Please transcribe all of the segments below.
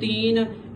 3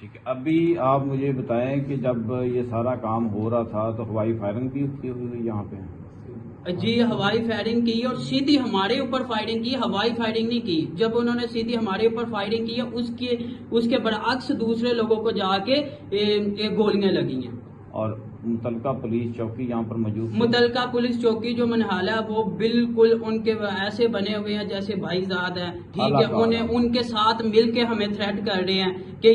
ٹھیک ہے. ابھی آپ مجھے بتائیں کہ جب یہ سارا کام ہو رہا تھا تو ہوائی فائرنگ بھی کی ہوئی یہاں پہ؟ جی ہوائی فائرنگ کی اور سیدھی ہمارے اوپر فائرنگ کی, ہوائی فائرنگ نہیں کی. جب انہوں نے سیدھی ہمارے اوپر فائرنگ کی ہے اس کے برعکس دوسرے لوگوں کو جا کے گولیاں لگی ہیں. اور متعلقہ پولیس چوکی یہاں پر موجود تھی؟ متعلقہ پولیس چوکی جو منحال ہے وہ بالکل ان کے ایسے بنے ہوئے ہیں جیسے بھائی زاد ہیں, ٹھیک ہے. ان کے ساتھ مل کے ہمیں تھریٹ کر رہے ہیں کہ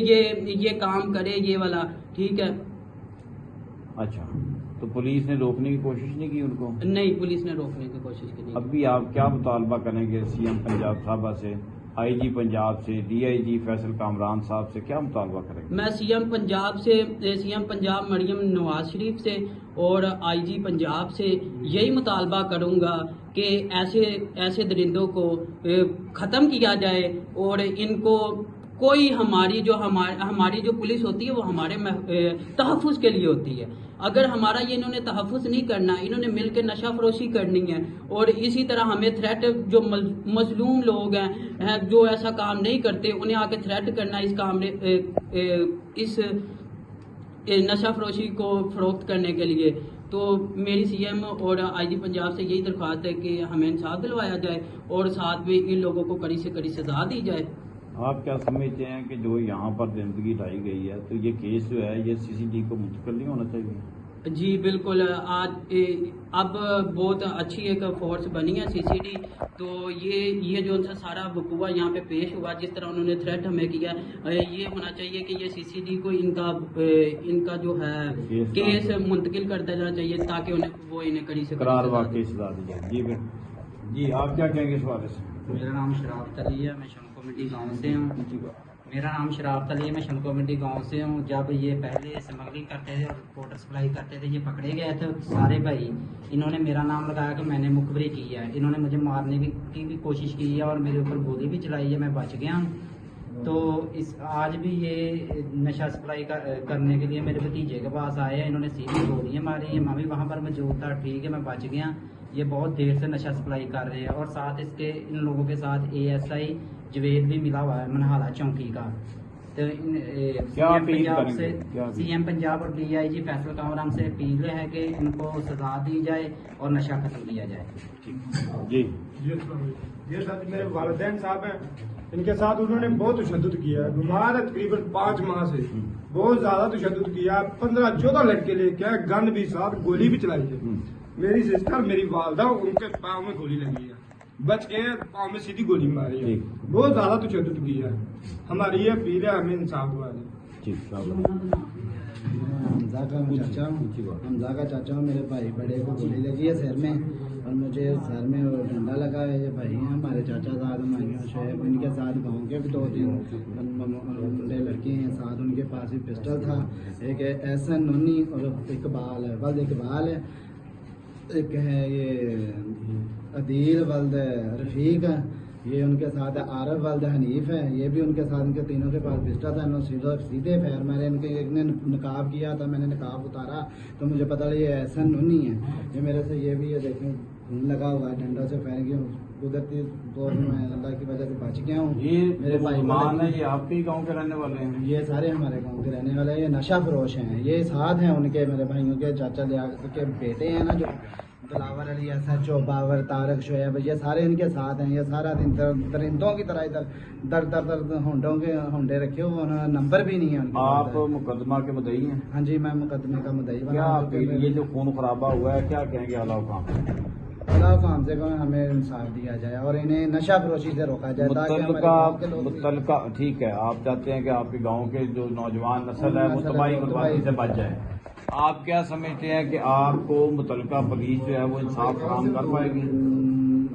یہ کام کرے یہ والا, ٹھیک ہے. اچھا, تو پولیس نے روکنے کی کوشش نہیں کی ان کو؟ نہیں, پولیس نے روکنے کی کوشش کی نہیں. اب بھی آپ کیا مطالبہ کریں گے سی ایم پنجاب صاحبہ سے, آئی جی پنجاب سے, ڈی آئی جی فیصل کامران صاحب سے کیا مطالبہ کریں گے؟ میں سی ایم پنجاب مریم نواز شریف سے اور آئی جی پنجاب سے یہی مطالبہ کروں گا کہ ایسے درندوں کو ختم کیا جائے اور ان کو کوئی ہماری جو پولیس ہوتی ہے وہ ہمارے تحفظ کے لیے ہوتی ہے. اگر ہمارا یہ انہوں نے تحفظ نہیں کرنا, انہوں نے مل کے نشہ فروشی کرنی ہے اور اسی طرح ہمیں تھریٹ, جو مظلوم لوگ ہیں جو ایسا کام نہیں کرتے انہیں آ کے تھریٹ کرنا اس نشہ فروشی کو فروخت کرنے کے لیے. تو میری سی ایم اور آئی جی پنجاب سے یہی درخواست ہے کہ ہمیں انصاف دلوایا جائے اور ساتھ میں ان لوگوں کو کڑی سے کڑی سزا دی جائے. آپ کیا سمجھتے ہیں کہ جو یہاں پر زندگی لائی گئی ہے تو یہ کیس جو ہے یہ سی سی ٹی کو منتقل نہیں ہونا چاہیے؟ جی بالکل. اب بہت اچھی ایک فورس بنی ہے سی سی ٹی, تو یہ جو ان سے سارا وقوع یہاں پہ پیش ہوا, جس طرح انہوں نے تھریٹ ہمیں کیا, یہ ہونا چاہیے کہ یہ سی سی ٹی کو ان کا جو ہے کیس منتقل کر دینا چاہیے تاکہ انہیں کڑی سے قرار واقعی سزا دی جائے. جی آپ کیا کہیں گے اس حوالے سے؟ میرا نام شرافت علی ہے, میں شنکو منڈی گاؤں سے ہوں. جب یہ پہلے اسمگلنگ کرتے تھے اور واٹر سپلائی کرتے تھے, یہ پکڑے گئے تھے سارے بھائی, انہوں نے میرا نام لگایا کہ میں نے مخبری کی ہے. انہوں نے مجھے مارنے کی بھی کوشش کی ہے اور میرے اوپر گولی بھی چلائی ہے, میں بچ گیا ہوں. تو آج بھی یہ نشہ سپلائی کرنے کے لیے میرے بھتیجے کے پاس آئے ہیں, انہوں نے سیدھی گولیاں ماری ہیں. میں بھی وہاں پر موجود تھا, ٹھیک ہے, میں بچ گیا. یہ بہت دیر سے نشہ سپلائی کر رہے ہیں اور ساتھ ان لوگوں کے ساتھ اے ایس آئی جوید بھی ملا ہوا ہے منہالہ چوکی کا. تو سی ایم پنجاب اور ڈی آئی جی فیصل کامران سے اپیل ہے کہ ان کو سزا دی جائے اور نشہ ختم کیا جائے. جی یہ ساتھ میرے والدین صاحب ہیں, ان کے ساتھ انہوں نے بہت تشدد کیا ہے. بیمار ہے تقریباً 5 ماہ سے, بہت زیادہ تشدد کیا ہے. 15-14 لڑکے لے کے گن بھی ساتھ, گولی بھی چلائی ہے. میری سسٹر, میری والدہ, ان کے پاؤں میں گولی لگی ہے, بچ کے پاؤں میں سیدھی گولی ماری ہے. بہت زیادہ تشدد کیا ہے. ہماری یہ اپیل ہے, ہمیں انصاف دوا دیں. حمزہ کا چاچا ہوں, میرے بھائی بڑے کو گولی لگی ہے سر میں اور مجھے سر میں ڈنڈا لگا ہے. یہ بھائی ہیں ہمارے چاچا زاد شعیب, ان کے ساتھ گاؤں کے بھی 2-3 منڈے لڑکے ہیں ساتھ, ان کے پاس بھی پسٹل تھا. ایک احسن نونی اور اقبال ہے, ولد اقبال ہے. ایک ہے یہ عدیل ولد رفیق ہے, یہ ان کے ساتھ عارف ولد حنیف ہے, یہ بھی ان کے ساتھ. ان کے تینوں کے پاس پسٹل تھا, انہوں سیدھے پھیر مارے. ان کے ایک نے نقاب کیا تھا, میں نے نقاب اتارا تو مجھے پتا لگا یہ احسن نونی ہے. یہ میرے سے یہ بھی یہ دیکھیں لگا ہوا ہے, ڈنڈا سے پھیر گیا. قدرتی طور میں اللہ کی وجہ سے بچ گیا ہوں. یہ میرے بھائی ہے, یہ آپ کے گاؤں کے رہنے والے ہیں؟ یہ سارے ہمارے گاؤں کے رہنے والے ہیں. یہ نشہ فروش ہیں, یہ ساتھ ہیں ان کے, میرے بھائیوں کے چاچا کے بیٹے ہیں نا, جو دلاور علی, ایسا چوباور, طارق, شعیب, یہ سارے ان کے ساتھ ہیں. یہ سارا دن درندوں کی طرح ادھر در ہونڈے رکھے ہوئے, انہوں نے نمبر بھی نہیں ہے ان کے. آپ مقدمہ کے مدعی ہیں؟ ہاں جی, میں مقدمے کا مدعی کیا یہ جو خون خرابہ ہوا ہے کیا کہیں گے اعلیٰ حکام؟ اللہ کام سے ہمیں انصاف دیا جائے اور انہیں نشہ فروشی سے روکا جائے متعلقہ. ٹھیک ہے, آپ چاہتے ہیں کہ آپ کے گاؤں کے جو نوجوان نسل ہے وہ تباہی بربادی سے بچ جائے. آپ کیا سمجھتے ہیں کہ آپ کو متعلقہ پولیس جو ہے وہ انصاف فراہم کر پائے گی؟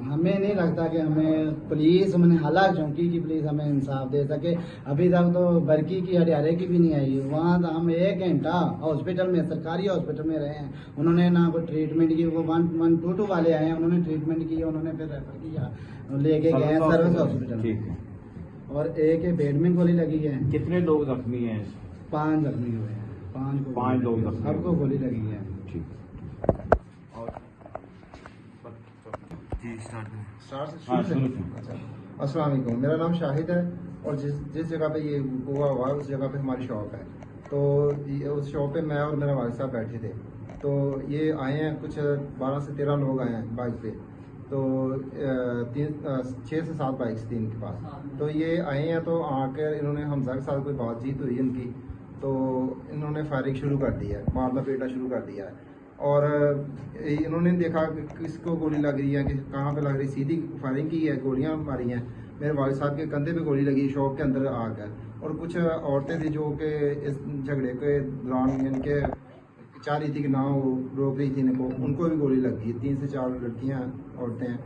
ہمیں نہیں لگتا کہ ہمیں پولیس, منہالہ چوکی کی پولیس ہمیں انصاف دے سکے. ابھی تک تو برکی کی, ہڈیارے کی بھی نہیں آئی. وہاں ہم 1 گھنٹہ ہاسپٹل میں, سرکاری ہاسپٹل میں رہے ہیں. انہوں نے نہ کوئی ٹریٹمنٹ کی. وہ 122 والے آئے ہیں, انہوں نے ٹریٹمنٹ کی, انہوں نے پھر ریفر کیا, لے کے گئے سروس ہاسپٹل. ٹھیک ہے. اور ایک بیڈ میں گولی لگی ہے. کتنے لوگ زخمی ہیں؟ 5 زخمی ہوئے ہیں. 5 لوگ زخمی, سب کو گولی لگی ہے. السلام علیکم, میرا نام شاہد ہے. اور جس جگہ پہ یہ ہوا ہوا اس جگہ پہ ہماری شاپ ہے. تو اس شاپ پہ میں اور میرا والد صاحب بیٹھے تھے. تو یہ آئے ہیں, کچھ 12 سے 13 لوگ آئے ہیں بائک پہ. تو 6 سے 7 بائکس تھی ان کے پاس. تو یہ آئے ہیں تو آ کر انہوں نے حمزہ کے ساتھ کوئی بات چیت ہوئی ان کی, تو انہوں نے فائرنگ شروع کر دی ہے, مارنا پیٹنا شروع کر دیا ہے. اور انہوں نے دیکھا کہ کس کو گولی لگ رہی ہے, کہ کہاں پہ لگ رہی, سیدھی فائرنگ کی ہے, گولیاں ماری ہیں. میرے والد صاحب کے کندھے پہ گولی لگی شاپ کے اندر آ کر. اور کچھ عورتیں تھیں جو کہ اس جھگڑے کے دوران ان کے چاہ رہی تھی کہ نہ وہ روک رہی تھی ان کو بھی گولی لگ گئی. 3 سے 4 لڑکیاں عورتیں ہیں,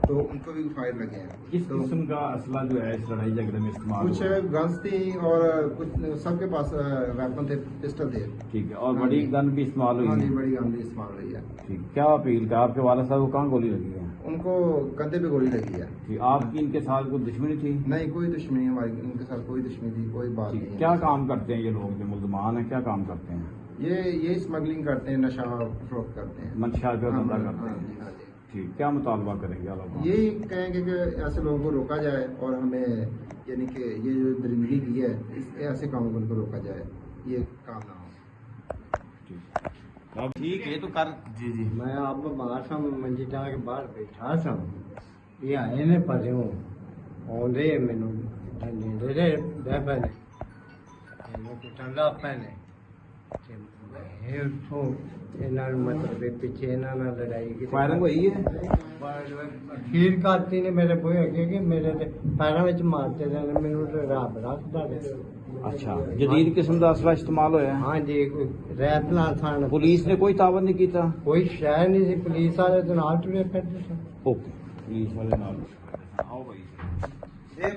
تو ان کو بھی فائر لگے ہیں. کس قسم کا اسلحہ جو ہے اس لڑائی جھگڑے میں استعمال کچھ گنس تھی اور کچھ سب کے پاس ویپن تھے, پسٹل تھے. ٹھیک ہے, اور بڑی گن بھی استعمال ہوئی ہے. بڑی گن بھی استعمال ہوئی ہے. ٹھیک, کیا اپیل کا آپ کے والد صاحب کو کہاں گولی لگی ہے؟ ان کو کندھے پہ گولی لگی ہے. ٹھیک, آپ کی ان کے ساتھ کوئی دشمنی تھی؟ نہیں, کوئی دشمنی ہماری ان کے ساتھ کوئی دشمنی تھی, کوئی بات نہیں. کیا کام کرتے ہیں یہ لوگ جو ملزمان ہیں, کیا کام کرتے ہیں؟ یہ اسمگلنگ کرتے ہیں, نشہ فروخت کرتے ہیں, منشا کا دھندا کرتے ہاں ہیں. جی, ہاں جی. ٹھیک, کیا مطالبہ کریں گے آپ؟ یہی کہیں گے کہ ایسے لوگوں کو روکا جائے, اور ہمیں یعنی کہ یہ جو درندگی کی ہے ایسے کاموں کو ان کو روکا جائے, یہ کام نہ ہو. ٹھیک ہے, تو کر جی جی. میں آپ باہر سا منجی ڈال کے باہر بیٹھا سا, یہ آئے نے پروں آدھے مینو دے پے کٹن لا پے مطلب پیچھے لڑائی کی فائرنگ ہوئی ہے, کھیر کرتی نے میرے بوئے اگے کہ میرے پیروں میں مارتے رہے, مینو رب رکھتا. اچھا, جدید قسم کا اسلحہ استعمال ہوا ہے؟ ہاں جی, ریت نہ تھان. پولیس نے کوئی تعاون نہیں کیتا؟ کوئی شہر نہیں سی, پولیس والے تو نال ٹرے پھرتے سن. اوکے, پولیس والے نال آؤ بھائی.